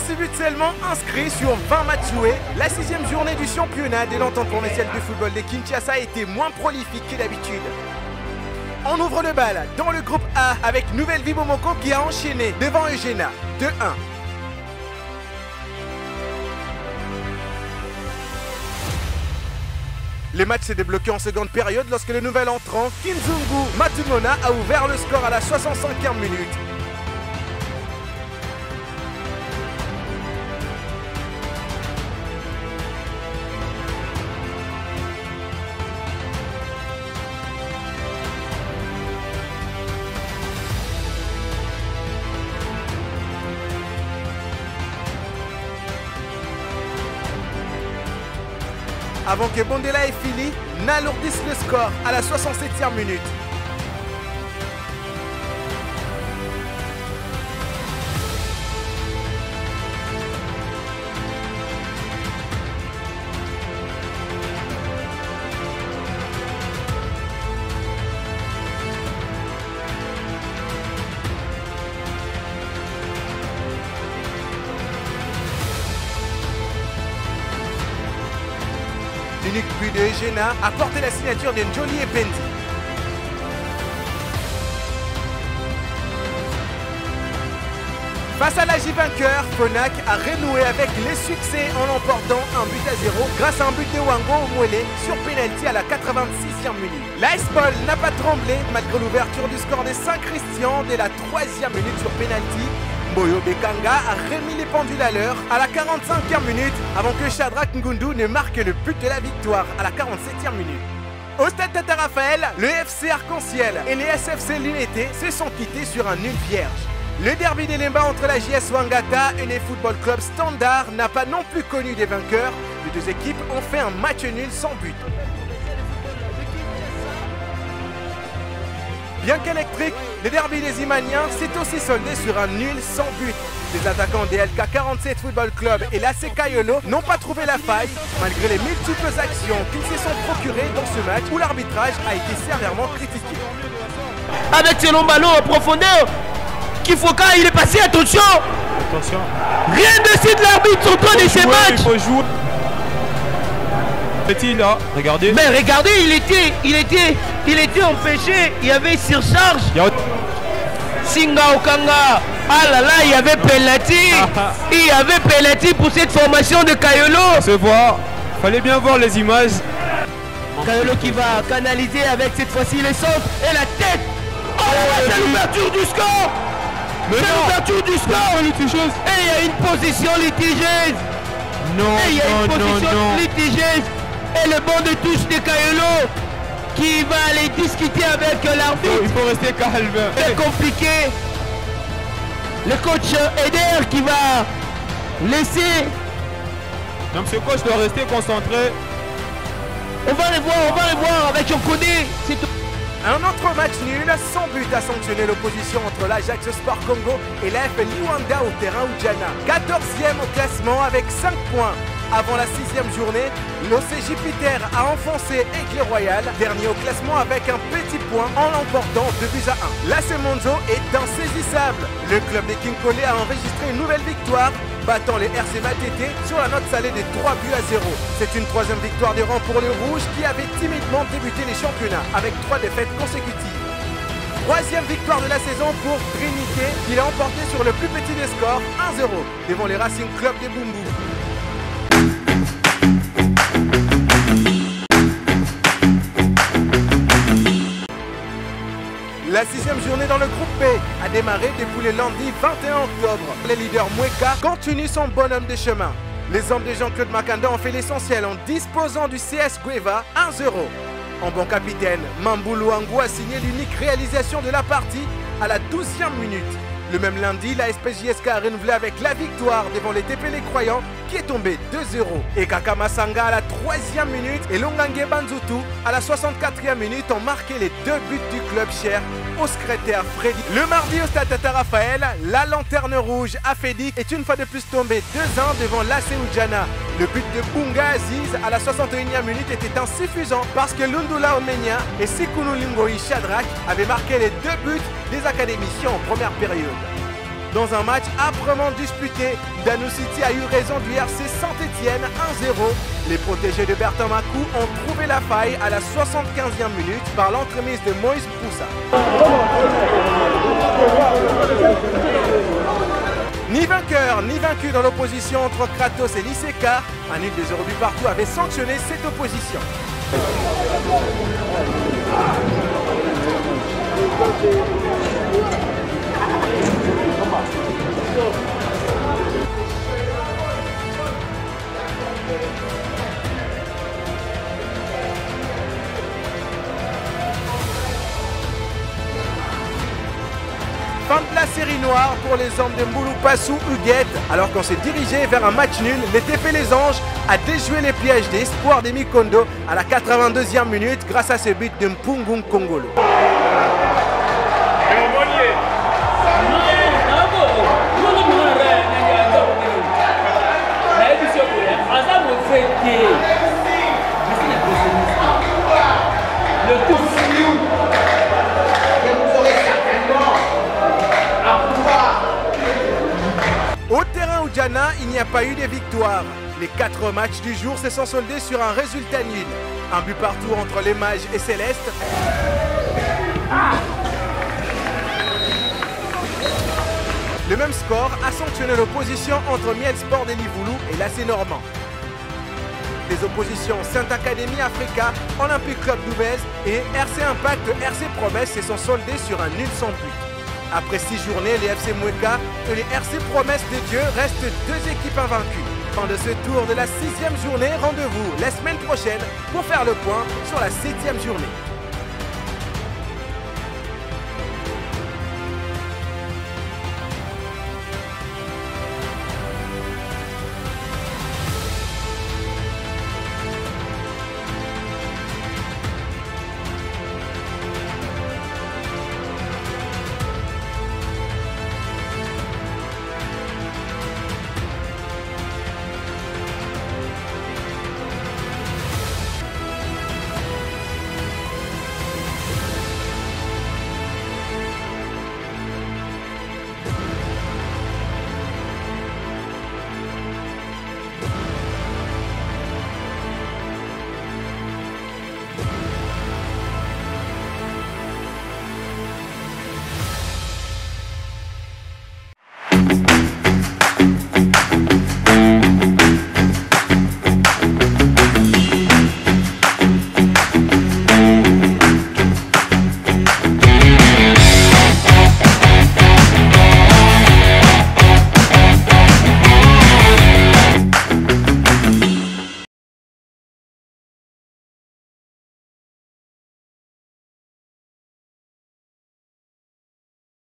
26 buts seulement inscrits sur 20 matchs joués. La 6e journée du championnat de l'entente provinciale de football de Kinshasa a été moins prolifique que d'habitude. On ouvre le bal dans le groupe A avec Nouvelle Vie Momoko qui a enchaîné devant Eugéna 2-1. Le match s'est débloqué en seconde période lorsque le nouvel entrant, Kinzungu Matumona, a ouvert le score à la 65e minute. Avant que Bondela et Philly n'alourdissent le score à la 67e minute. L'unique but de Eugéna a porté la signature d'Njoli Ependi. Face à l'AJ vainqueur, Fonak a renoué avec les succès en emportant un but à 0 grâce à un but de Wango Omwele sur pénalty à la 86e minute. L'AS Paul n'a pas tremblé malgré l'ouverture du score des Saint-Christian dès la 3e minute sur pénalty. Boyo Bekanga a remis les pendules à l'heure à la 45e minute avant que Shadrack Ngundu ne marque le but de la victoire à la 47e minute. Au stade Tata Raphaël, le FC Arc-en-Ciel et les SFC L'Unité se sont quittés sur un nul vierge. Le derby des Lemba entre la JS Wangata et les Football Club Standard n'a pas non plus connu des vainqueurs. Les deux équipes ont fait un match nul sans but. Bien qu'électrique, le derby des Imaniens s'est aussi soldé sur un nul sans but. Les attaquants des LK47 Football Club et l'AC Kayolo n'ont pas trouvé la faille, malgré les multiples actions qu'ils se sont procurées dans ce match où l'arbitrage a été sévèrement critiqué. Avec ce long ballon en profondeur, Kifoka il est passé, attention. Attention. Rien de suite l'arbitre sur toi de ces matchs. Il faut jouer. Petit là, regardez. Mais regardez, il était empêché, il y avait surcharge. Singa Okanga, ah là là, il y avait penalty. Il y avait penalty pour cette formation de Kayolo. Se voir, fallait bien voir les images. Kayolo qui va canaliser avec cette fois-ci les centres et la tête. Oh là, c'est l'ouverture du score. C'est l'ouverture du score. Litigieuse. Et il y a une position litigieuse. Non, et il y a une position litigieuse. Et le banc de touche de Kayolo qui va aller discuter avec l'arbitre. Il faut rester calme. C'est compliqué. Le coach Eder qui va laisser. Non, monsieur le coach doit rester concentré. On va les voir avec Yokone. Un autre match nul, sans but a sanctionné l'opposition entre l'Ajax Sport Congo et l'AF Liwanda au terrain Oudjana. 14e au classement avec 5 points. Avant la 6e journée, l'OC Jupiter a enfoncé Aigle Royal, dernier au classement avec un petit point en l'emportant 2-1. L'AC Monzo est insaisissable. Le club des Kinkole a enregistré une nouvelle victoire, battant les RC Matete sur la note salée des 3-0. C'est une 3e victoire de rang pour les Rouges qui avaient timidement débuté les championnats avec 3 défaites consécutives. 3e victoire de la saison pour Trinité qui l'a emporté sur le plus petit des scores, 1-0, devant les Racing Club de Bumbu. La 6e journée dans le groupe B a démarré depuis le lundi 21 octobre. Le leader Mweka continue son bonhomme de chemin. Les hommes de Jean-Claude Makanda ont fait l'essentiel en disposant du CS Gueva 1-0. En bon capitaine, Mambulu Angou a signé l'unique réalisation de la partie à la 12e minute. Le même lundi, la SPJSK a renouvelé avec la victoire devant les TP Les Croyants qui est tombé 2-0. Et Kaka Masanga à la 3e minute et Longange Banzutu à la 64e minute ont marqué les 2 buts du club cher au secrétaire Freddy. Le mardi au stade Tata Raphaël, la lanterne rouge Afedi est une fois de plus tombée 2-1 devant l'AC Oudjana. Le but de Bunga Aziz à la 61e minute était insuffisant parce que Lundula Omenia et Sikunu Lingoi Shadrack avaient marqué les 2 buts des académiciens en première période. Dans un match âprement disputé, Danou City a eu raison du RC Saint-Etienne 1-0. Les protégés de Bertin Makou ont trouvé la faille à la 75e minute par l'entremise de Moïse Poussa. Ni vainqueur ni vaincu dans l'opposition entre Kratos et l'ICK, un nul de 0 but partout avait sanctionné cette opposition. Fin de la série noire pour les hommes de Mouloupassou Huguette. Alors qu'on s'est dirigé vers un match nul, les TP Les Anges a déjoué les pièges des espoirs des Mikondo à la 82e minute grâce à ce but de Mpungung Kongolo. Au terrain Oudjana, il n'y a pas eu de victoire. Les 4 matchs du jour se sont soldés sur un résultat nul. Un but partout entre les Mages et Céleste. Le même score a sanctionné l'opposition entre Miel Sport de Livoulou et l'AC Normand. Les oppositions Sainte-Académie Africa, Olympique Club d'Ouvèze et RC Impact RC Promesse se sont soldés sur un nul sans but. Après 6 journées, les FC Moueka et les RC Promesse des Dieux restent 2 équipes invaincues. Fin de ce tour de la 6e journée, rendez-vous la semaine prochaine pour faire le point sur la 7e journée.